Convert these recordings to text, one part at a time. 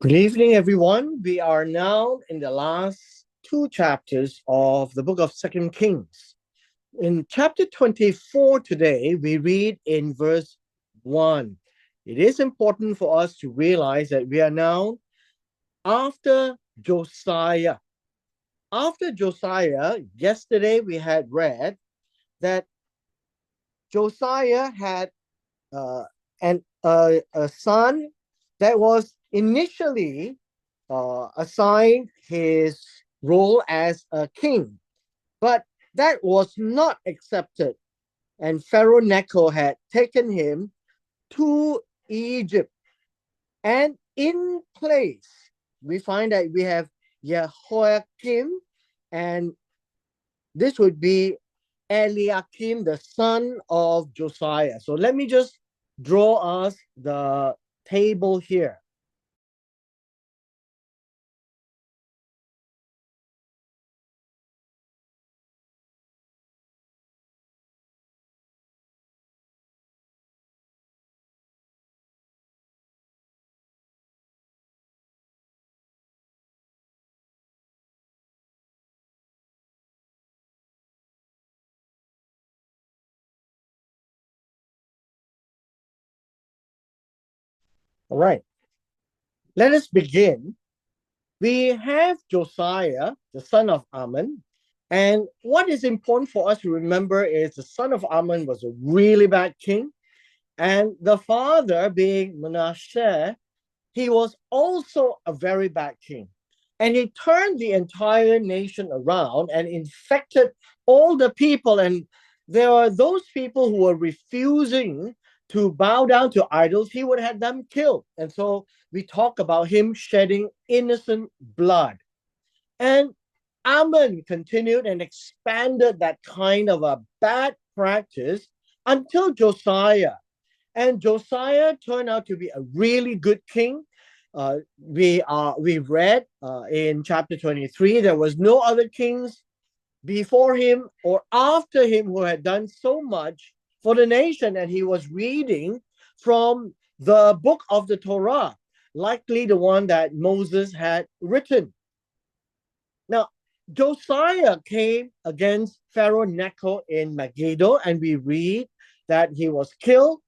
Good evening, everyone. We are now in the last two chapters of the book of Second Kings. In chapter 24 today, we read in verse 1. It is important for us to realize that we are now after Josiah. After Josiah, yesterday we had read that Josiah had uh, a son that was initially assigned his role as a king, but that was not accepted. And Pharaoh Necho had taken him to Egypt. And in place, we find that we have Jehoiakim, and this would be Eliakim, the son of Josiah. So let me just draw us the table here. All right, let us begin. We have Josiah, the son of Ammon. And what is important for us to remember is the son of Ammon was a really bad king. And the father, being Manasseh, he was also a very bad king. And he turned the entire nation around and infected all the people. And there are those people who were refusing to bow down to idols, he would have them killed. And so we talk about him shedding innocent blood. And Ammon continued and expanded that kind of a bad practice until Josiah. And Josiah turned out to be a really good king. We read in chapter 23 there was no other kings before him or after him who had done so much for the nation, and he was reading from the book of the Torah, likely the one that Moses had written. Now, Josiah came against Pharaoh Necho in Megiddo, and we read that he was killed.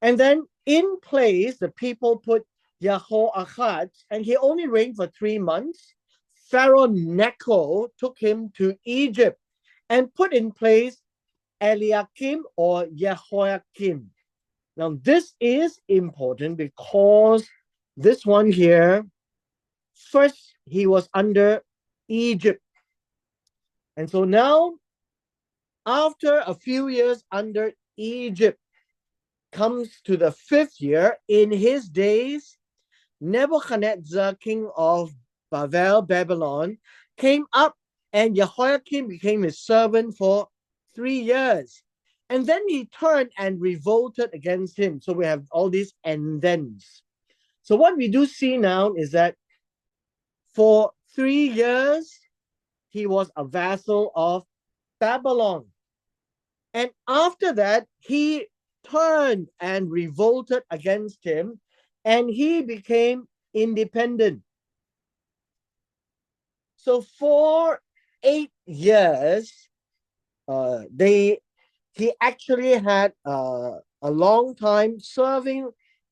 And then in place, the people put Jehoahaz, and he only reigned for 3 months. Pharaoh Necho took him to Egypt and put in place Eliakim or Jehoiakim. Now, this is important because this one here, first, he was under Egypt. And so now, after a few years under Egypt, comes to the fifth year. In his days, Nebuchadnezzar, king of Babylon, came up, and Jehoiakim became his servant for 3 years. And then he turned and revolted against him. So we have all these and thens. So what we do see now is that for 3 years, he was a vassal of Babylon. And after that, he turned and revolted against him, and he became independent. So for 8 years, he actually had a long time serving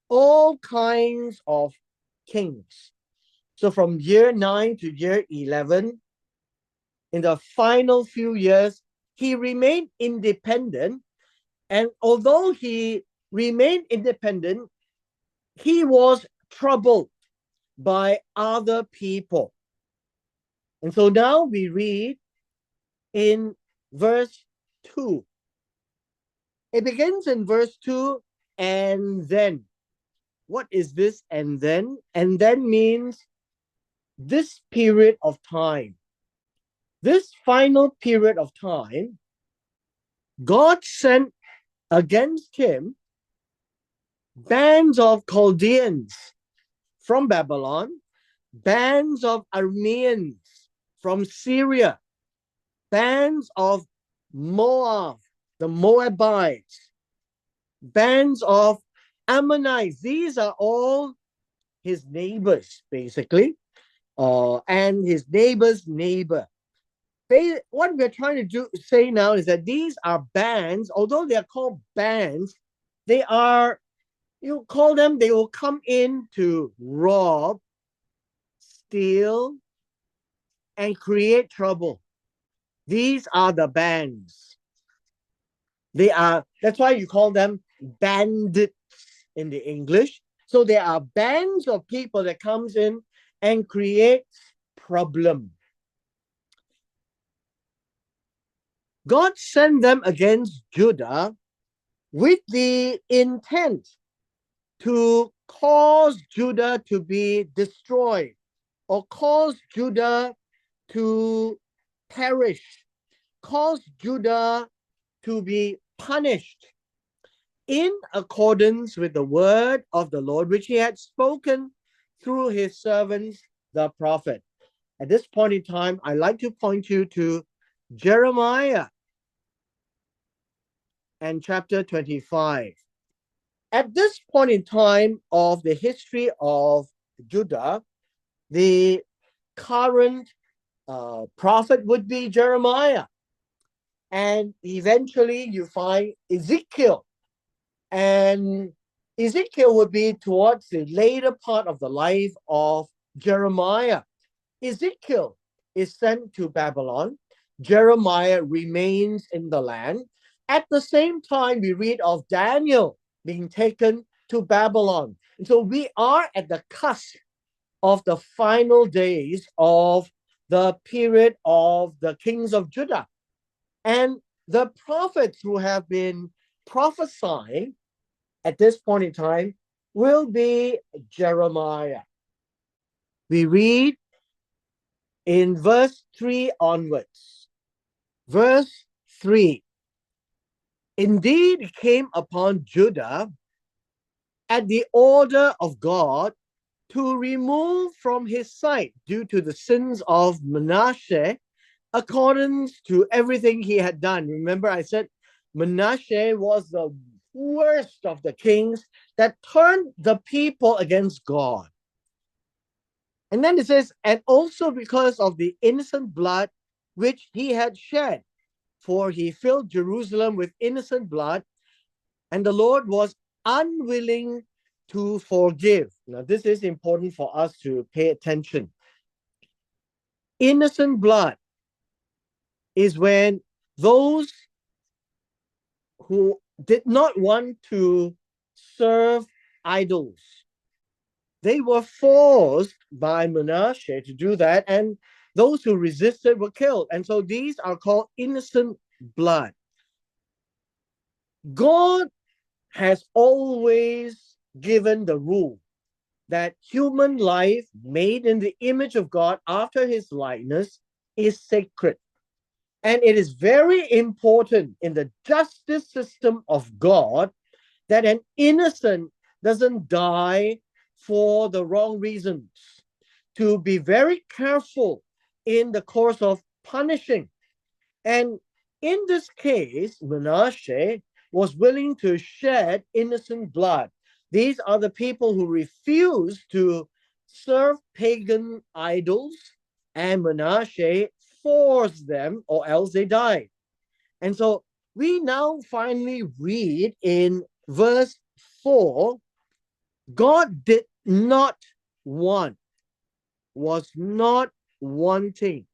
all kinds of kings. So from year 9 to year 11, in the final few years, he remained independent. And although he remained independent, he was troubled by other people. And so now we read in verse 2. It begins in verse 2, and then. What is this and then? And then means this period of time. This final period of time, God sent against him bands of Chaldeans from Babylon, bands of Arameans from Syria, bands of Moab, the Moabites, bands of Ammonites. These are all his neighbors, basically, and his neighbor's neighbor. What we're trying to say now is that these are bands, although they are called bands, they are, you call them, they will come in to rob, steal, and create trouble. These are the bands. That's why you call them bandits in the English. So there are bands of people that comes in and creates problem. God sent them against Judah with the intent to cause Judah to be destroyed or cause Judah to perish, cause Judah to be punished in accordance with the word of the Lord, which he had spoken through his servants, the prophet. At this point in time, I'd like to point you to Jeremiah and chapter 25. At this point in time of the history of Judah, the current prophet would be Jeremiah. And eventually you find Ezekiel. And Ezekiel would be towards the later part of the life of Jeremiah. Ezekiel is sent to Babylon. Jeremiah remains in the land. At the same time, we read of Daniel being taken to Babylon. And so we are at the cusp of the final days of the period of the kings of Judah. And the prophets who have been prophesying at this point in time will be Jeremiah. We read in verse 3 onwards. Verse 3. Indeed, it came upon Judah at the order of God to remove from his sight, due to the sins of Manasseh, according to everything he had done. Remember, I said Manasseh was the worst of the kings that turned the people against God. And then it says, and also because of the innocent blood which he had shed, for he filled Jerusalem with innocent blood, and the Lord was unwilling to forgive. Now, this is important for us to pay attention. Innocent blood is when those who did not want to serve idols, they were forced by Manasseh to do that, and those who resisted were killed. And so these are called innocent blood. God has always given the rule that human life made in the image of God after his likeness is sacred. And it is very important in the justice system of God that an innocent doesn't die for the wrong reasons, to be very careful in the course of punishing. And in this case, Manasseh was willing to shed innocent blood. These are the people who refused to serve pagan idols, and Manasseh forced them, or else they died. And so we now finally read in verse 4, God did not want, was not wanting.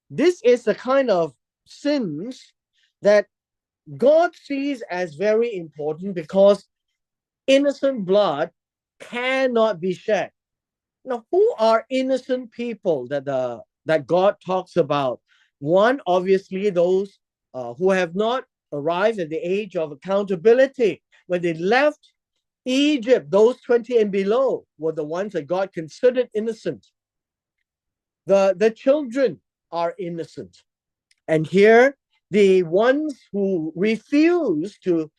This is the kind of sins that God sees as very important, because innocent blood cannot be shed. Now, who are innocent people that God talks about? One, obviously, those who have not arrived at the age of accountability. When they left Egypt, those 20 and below were the ones that God considered innocent. The children are innocent. And here, the ones who refuse to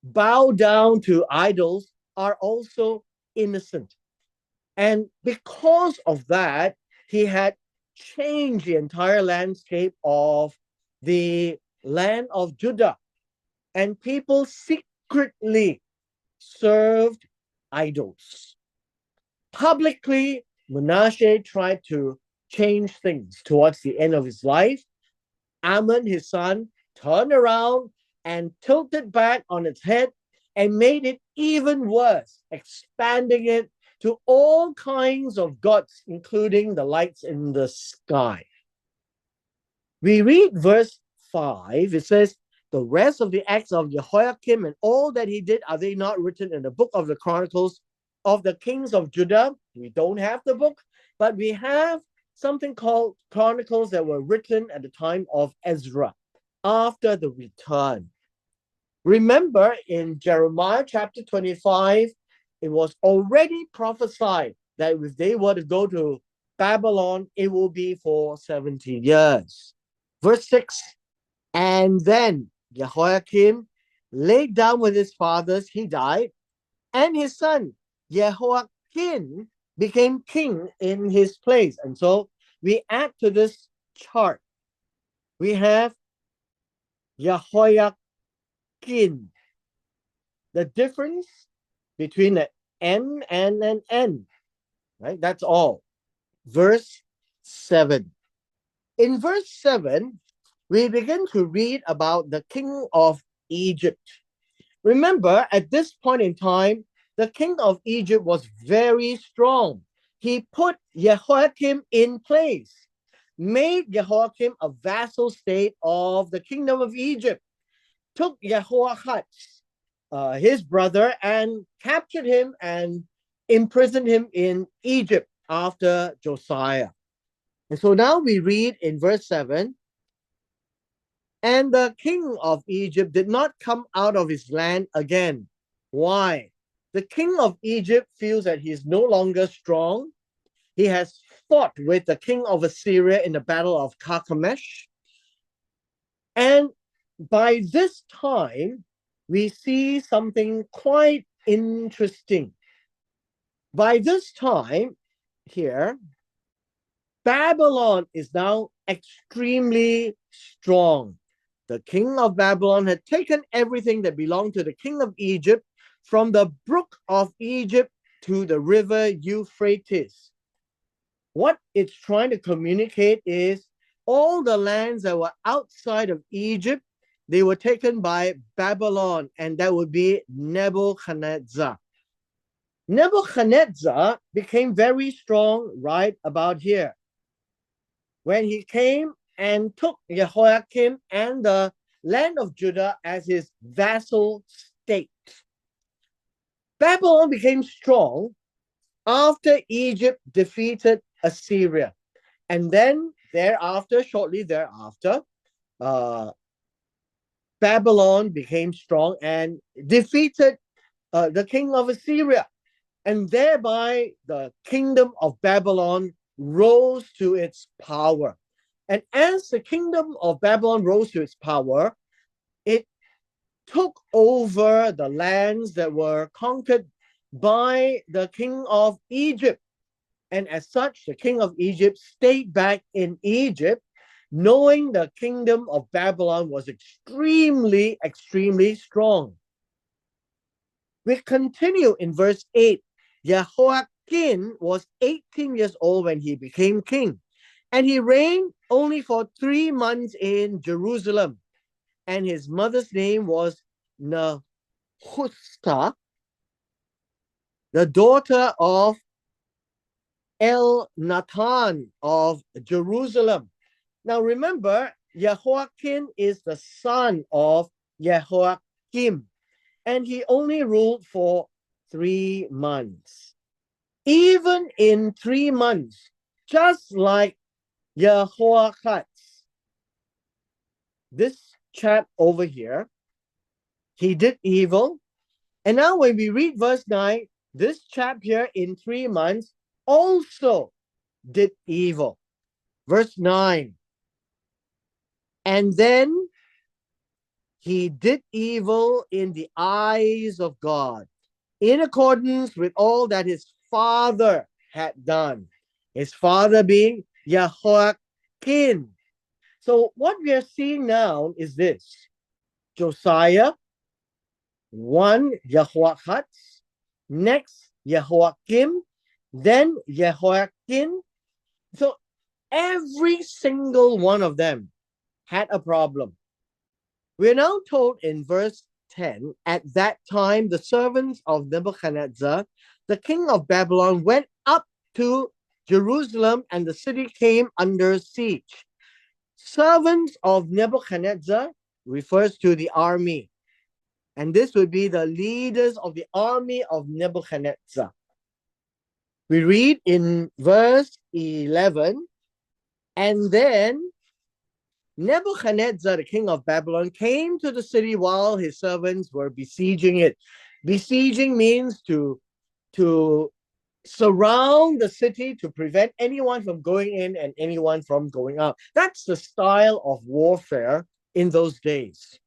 bow down to idols are also innocent. And because of that, he had changed the entire landscape of the land of Judah. And people secretly served idols. Publicly, Manasseh tried to change things towards the end of his life. Amon, his son, turned around and tilted back on its head and made it even worse, expanding it to all kinds of gods, including the lights in the sky. We read verse 5. It says, the rest of the acts of Jehoiakim and all that he did, are they not written in the book of the Chronicles of the kings of Judah? We don't have the book, but we have something called Chronicles that were written at the time of Ezra, after the return. Remember, in Jeremiah chapter 25, it was already prophesied that if they were to go to Babylon, it will be for 70 years. Verse 6, and then Jehoiakim laid down with his fathers, he died, and his son Jehoiakim became king in his place. And so we add to this chart, we have Jehoiakim. The difference between an N and an N, right? That's all. Verse 7. In verse 7, we begin to read about the king of Egypt. Remember, at this point in time, the king of Egypt was very strong. He put Jehoiakim in place, made Jehoiakim a vassal state of the kingdom of Egypt, took Jehoiachin, his brother, and captured him and imprisoned him in Egypt after Josiah. And so now we read in verse 7, and the king of Egypt did not come out of his land again. Why? The king of Egypt feels that he is no longer strong. He has fought with the king of Assyria in the battle of Carchemish. And by this time, we see something quite interesting. By this time, here, Babylon is now extremely strong. The king of Babylon had taken everything that belonged to the king of Egypt, from the brook of Egypt to the river Euphrates. What it's trying to communicate is all the lands that were outside of Egypt, they were taken by Babylon, and that would be Nebuchadnezzar. Nebuchadnezzar became very strong right about here, when he came and took Jehoiakim and the land of Judah as his vassal state. Babylon became strong after Egypt defeated Assyria. And then thereafter, shortly thereafter, Babylon became strong and defeated the king of Assyria. And thereby the kingdom of Babylon rose to its power. And as the kingdom of Babylon rose to its power, it took over the lands that were conquered by the king of Egypt. And as such, the king of Egypt stayed back in Egypt, knowing the kingdom of Babylon was extremely, extremely strong. We continue in verse 8. Jehoiakim was 18 years old when he became king, and he reigned only for 3 months in Jerusalem. And his mother's name was Nehushta, the daughter of Elnathan of Jerusalem. Now remember, Jehoiakim is the son of Jehoiakim, and he only ruled for 3 months. Even in 3 months, just like Jehoiachin, this chap over here, he did evil. And now when we read verse 9, this chap here in 3 months also did evil. Verse 9, and then he did evil in the eyes of God, in accordance with all that his father had done. His father being Jehoiakim. So what we are seeing now is this. Josiah, 1 Jehoiachin, next Jehoiakim, Then Jehoiakim. So every single one of them had a problem. We're now told in verse 10, at that time, the servants of Nebuchadnezzar, the king of Babylon, went up to Jerusalem and the city came under siege. Servants of Nebuchadnezzar refers to the army. And this would be the leaders of the army of Nebuchadnezzar. We read in verse 11, and then Nebuchadnezzar, the king of Babylon, came to the city while his servants were besieging it. Besieging means to surround the city to prevent anyone from going in and anyone from going out. That's the style of warfare in those days.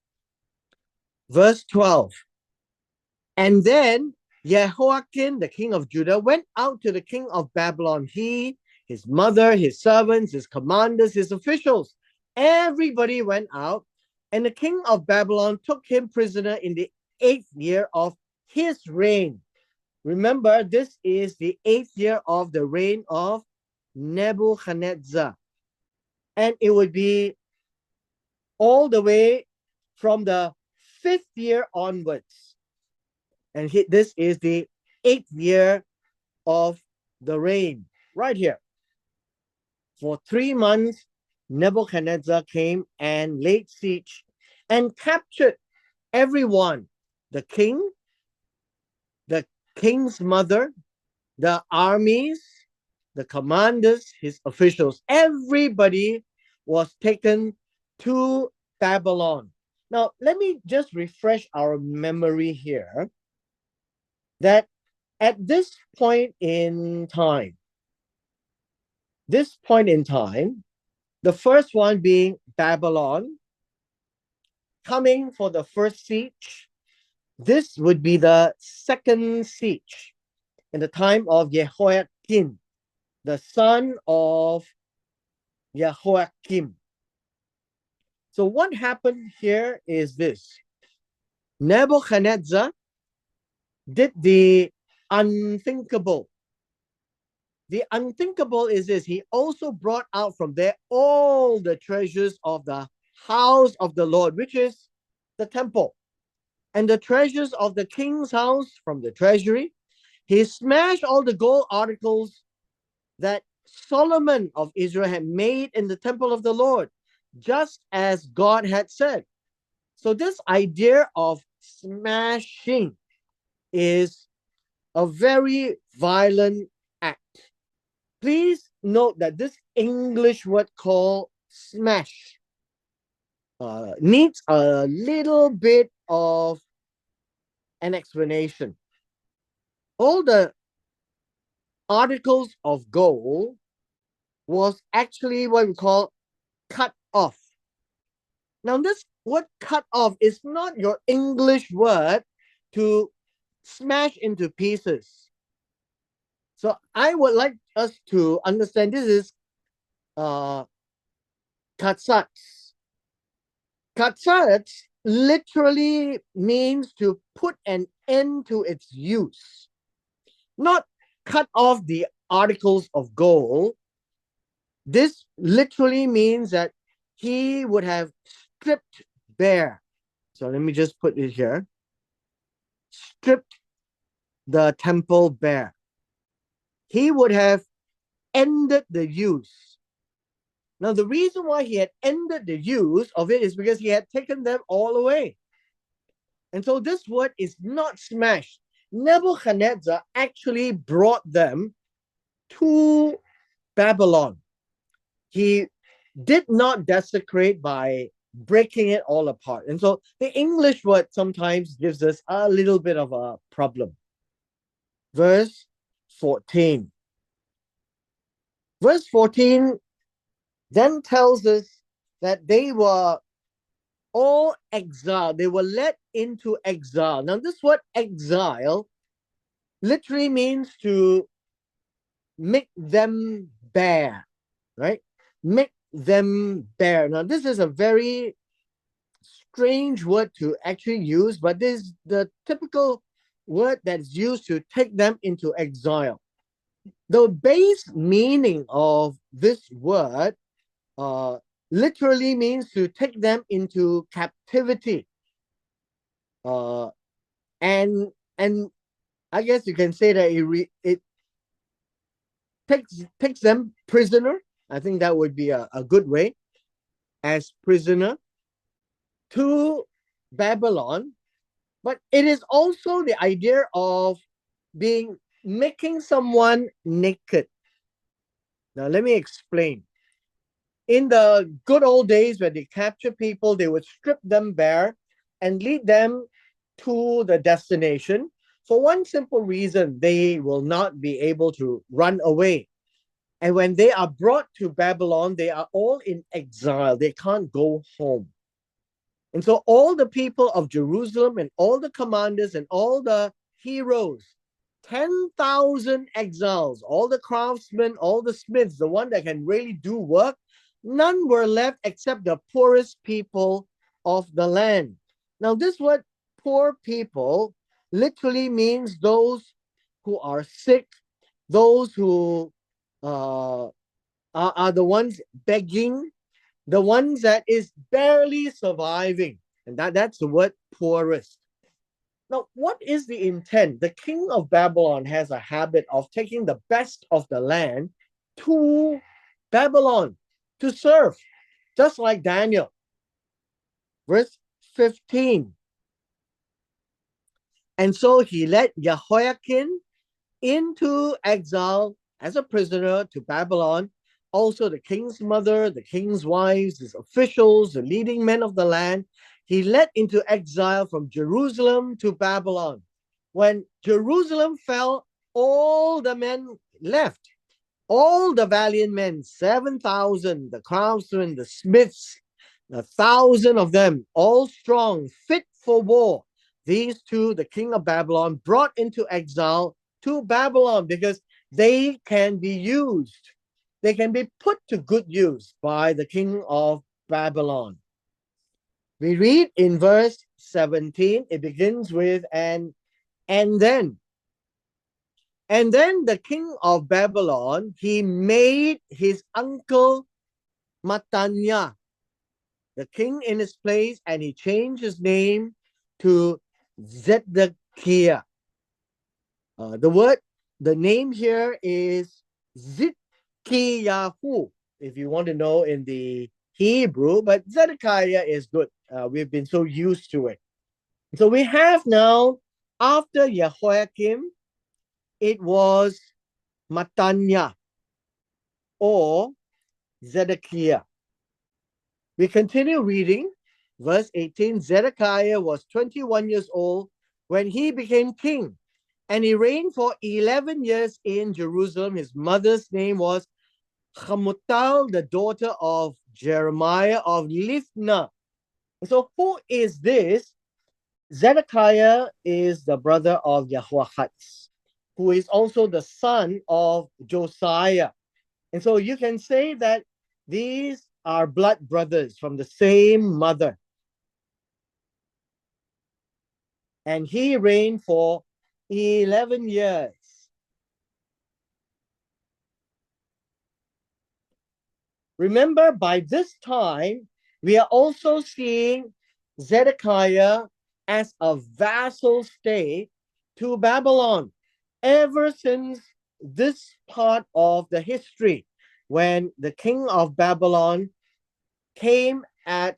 Verse 12. And then Jehoiakim, the king of Judah, went out to the king of Babylon. He, his mother, his servants, his commanders, his officials. Everybody went out, and the king of Babylon took him prisoner in the 8th year of his reign. Remember, this is the 8th year of the reign of Nebuchadnezzar. And it would be all the way from the 5th year onwards. And this is the 8th year of the reign, right here. For 3 months, Nebuchadnezzar came and laid siege and captured everyone, the king, the king's mother, the armies, the commanders, his officials. Everybody was taken to Babylon. Now, let me just refresh our memory here that at this point in time, the first one being Babylon, coming for the first siege, this would be the second siege in the time of Jehoiakim, the son of Jehoiakim. So what happened here is this. Nebuchadnezzar did the unthinkable. The unthinkable is this. He also brought out from there all the treasures of the house of the Lord, which is the temple, and the treasures of the king's house from the treasury. He smashed all the gold articles that Solomon of Israel had made in the temple of the Lord, just as God had said. So this idea of smashing is a very violent act. Please note that this English word called smash needs a little bit of an explanation. All the articles of gold was actually what we call cut off. Now, this word cut off is not your English word to smash into pieces. So I would like us to understand this is katsats. Katsats literally means to put an end to its use, not cut off the articles of gold. This literally means that he would have stripped bare. So let me just put it here. Stripped the temple bare. He would have ended the use. Now, the reason why he had ended the use of it is because he had taken them all away. And so this word is not smashed. Nebuchadnezzar actually brought them to Babylon. He did not desecrate by breaking it all apart. And so the English word sometimes gives us a little bit of a problem. Verse 14. Verse 14 then tells us that they were all exiled. They were led into exile. Now, this word exile literally means to make them bare, right? Make them bare. Now, this is a very strange word to actually use, but this is the typical word that's used to take them into exile. The base meaning of this word literally means to take them into captivity. Uh, and I guess you can say that it takes them prisoner. I think that would be a good way, as prisoner to Babylon. But it is also the idea of being making someone naked. Now let me explain. In the good old days when they capture people, they would strip them bare and lead them to the destination for one simple reason: they will not be able to run away. And when they are brought to Babylon, they are all in exile. They can't go home. And so all the people of Jerusalem and all the commanders and all the heroes, 10,000 exiles, all the craftsmen, all the smiths, the one that can really do work, none were left except the poorest people of the land. Now, this word poor people literally means those who are sick, those who are the ones begging, the ones that is barely surviving. And that's the word poorest. Now, what is the intent? The king of Babylon has a habit of taking the best of the land to Babylon to serve, just like Daniel. Verse 15. And so he led Jehoiakim into exile as a prisoner to Babylon. Also, the king's mother, the king's wives, his officials, the leading men of the land, he led into exile from Jerusalem to Babylon. When Jerusalem fell, all the men left. All the valiant men, 7,000, the craftsmen, the smiths, 1,000 of them, all strong, fit for war. These two, the king of Babylon, brought into exile to Babylon because they can be used. They can be put to good use by the king of Babylon. We read in verse 17, it begins with and then. And then the king of Babylon, he made his uncle Matanya the king in his place, and he changed his name to Zedekiah. The name here is Zidkiyahu, if you want to know in the Hebrew, but Zedekiah is good. We've been so used to it. So we have now, after Jehoiakim, it was Matanya or Zedekiah. We continue reading. Verse 18, Zedekiah was 21 years old when he became king, and he reigned for 11 years in Jerusalem. His mother's name was Hamutal, the daughter of Jeremiah of Libnah. So who is this? Zedekiah is the brother of Jehoahaz, who is also the son of Josiah. And so you can say that these are blood brothers from the same mother. And he reigned for 11 years. Remember, by this time, we are also seeing Zedekiah as a vassal state to Babylon ever since this part of the history when the king of Babylon came at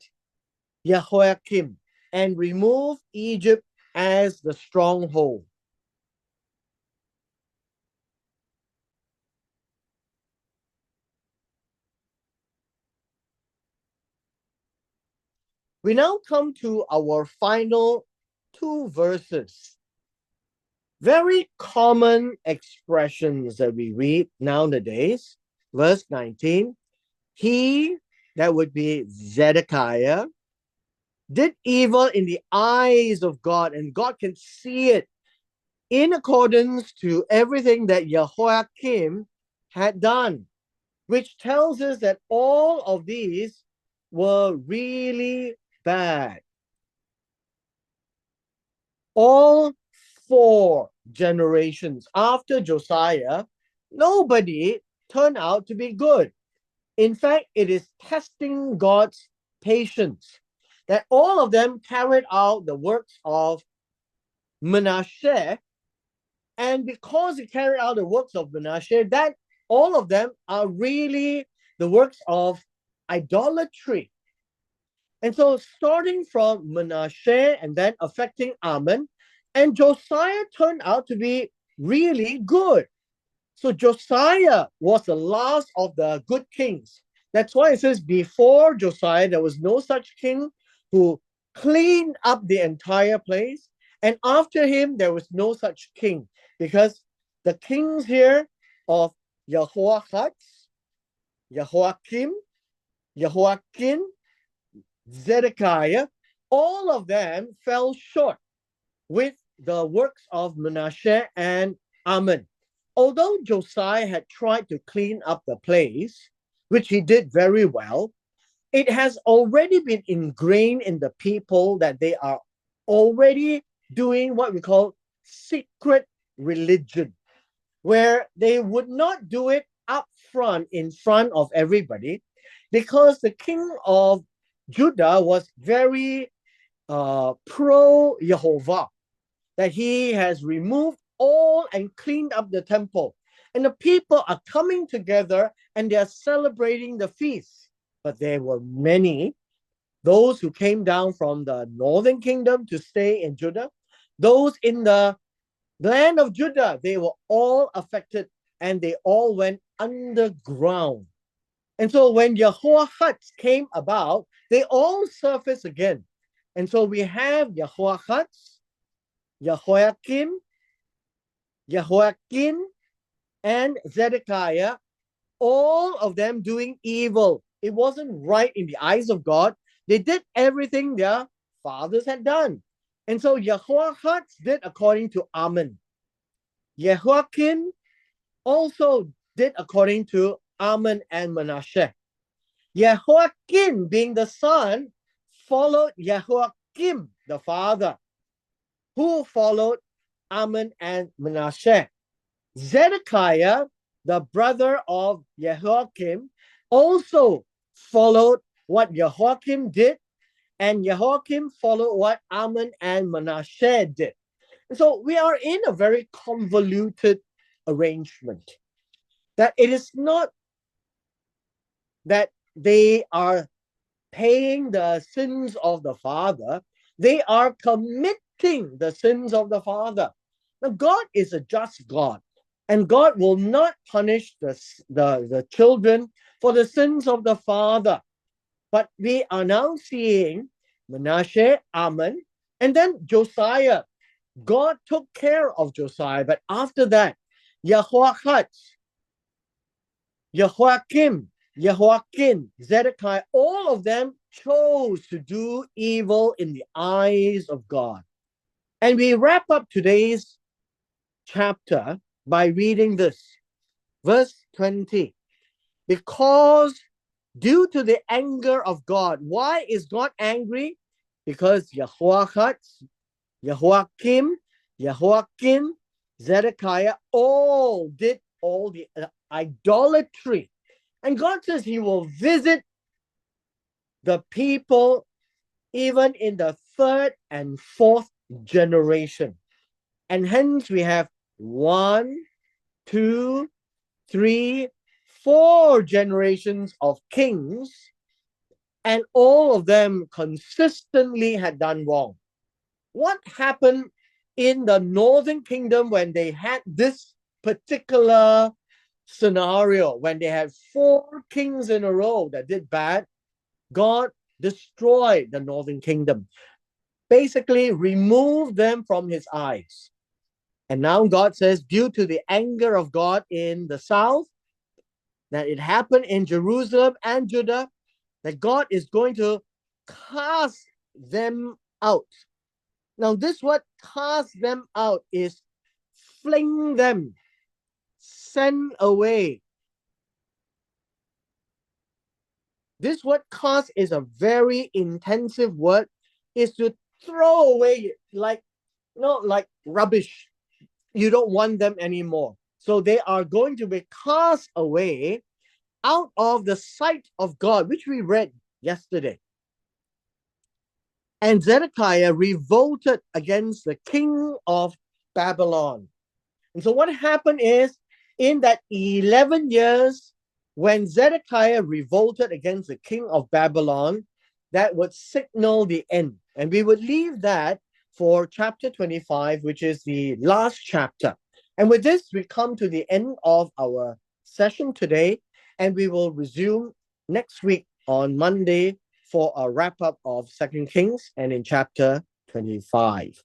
Jehoiakim and removed Egypt as the stronghold. We now come to our final two verses. Very common expressions that we read nowadays. Verse 19, he, that would be Zedekiah, did evil in the eyes of God, and God can see it in accordance to everything that Jehoiakim had done, which tells us that all of these were really bad. All four generations after Josiah nobody turned out to be good. In fact, it is testing God's patience that all of them carried out the works of Manasseh. And because he carried out the works of Manasseh, that all of them are really the works of idolatry. And so, starting from Manasseh and then affecting Ammon, and Josiah turned out to be really good. So, Josiah was the last of the good kings. That's why it says before Josiah, there was no such king who cleaned up the entire place. And after him, there was no such king, because the kings here of Jehoahaz, Jehoiakim, Jehoiakim, Zedekiah, all of them fell short with the works of Manasseh and Ammon. Although Josiah had tried to clean up the place, which he did very well, it has already been ingrained in the people that they are already doing what we call secret religion, where they would not do it up front in front of everybody, because the king of Judah was very pro Jehovah, that he has removed all and cleaned up the temple. And the people are coming together and they are celebrating the feast. But there were many, those who came down from the northern kingdom to stay in Judah, those in the land of Judah, they were all affected and they all went underground. And so when Jehoahaz came about, they all surfaced again. And so we have Jehoahaz, Jehoiakim, Jehoiakim, and Zedekiah, all of them doing evil. It wasn't right in the eyes of God. They did everything their fathers had done. And so Jehoahaz did according to Ammon. Jehoiakim also did according to Ammon and Manasseh. Jehoiakim, being the son, followed Jehoiakim, the father, who followed Ammon and Manasseh. Zedekiah, the brother of Jehoiakim, also followed what Jehoiakim did, and Jehoiakim followed what Ammon and Manasseh did. So we are in a very convoluted arrangement, that it is not that they are paying the sins of the father, they are committing the sins of the father. Now, God is a just God, and God will not punish the children for the sins of the father. But we are now seeing Manasseh, Ammon, and then Josiah. God took care of Josiah, but after that, Jehoahaz, Jehoiakim, Jehoiakim, Zedekiah, all of them chose to do evil in the eyes of God. And we wrap up today's chapter by reading this, verse 20. Because due to the anger of God, why is God angry? Because Jehoahaz, Jehoiakim, Jehoiakim, Zedekiah all did all the idolatry. And God says he will visit the people even in the third and fourth generation. And hence we have 1, 2, 3, 4 generations of kings, and all of them consistently had done wrong. What happened in the northern kingdom when they had this particular scenario, when they had 4 kings in a row that did bad? God destroyed the northern kingdom, basically removed them from his eyes. And now God says, due to the anger of God in the south, that it happened in Jerusalem and Judah, that God is going to cast them out. Now, this word cast them out is fling them, send away. This word cast is a very intensive word, is to throw away like rubbish. You don't want them anymore. So they are going to be cast away out of the sight of God, which we read yesterday. And Zedekiah revolted against the king of Babylon. And so what happened is, in that 11 years, when Zedekiah revolted against the king of Babylon, that would signal the end. And we would leave that for chapter 25, which is the last chapter. And with this, we come to the end of our session today, and we will resume next week on Monday for a wrap up of Second Kings and in chapter 25.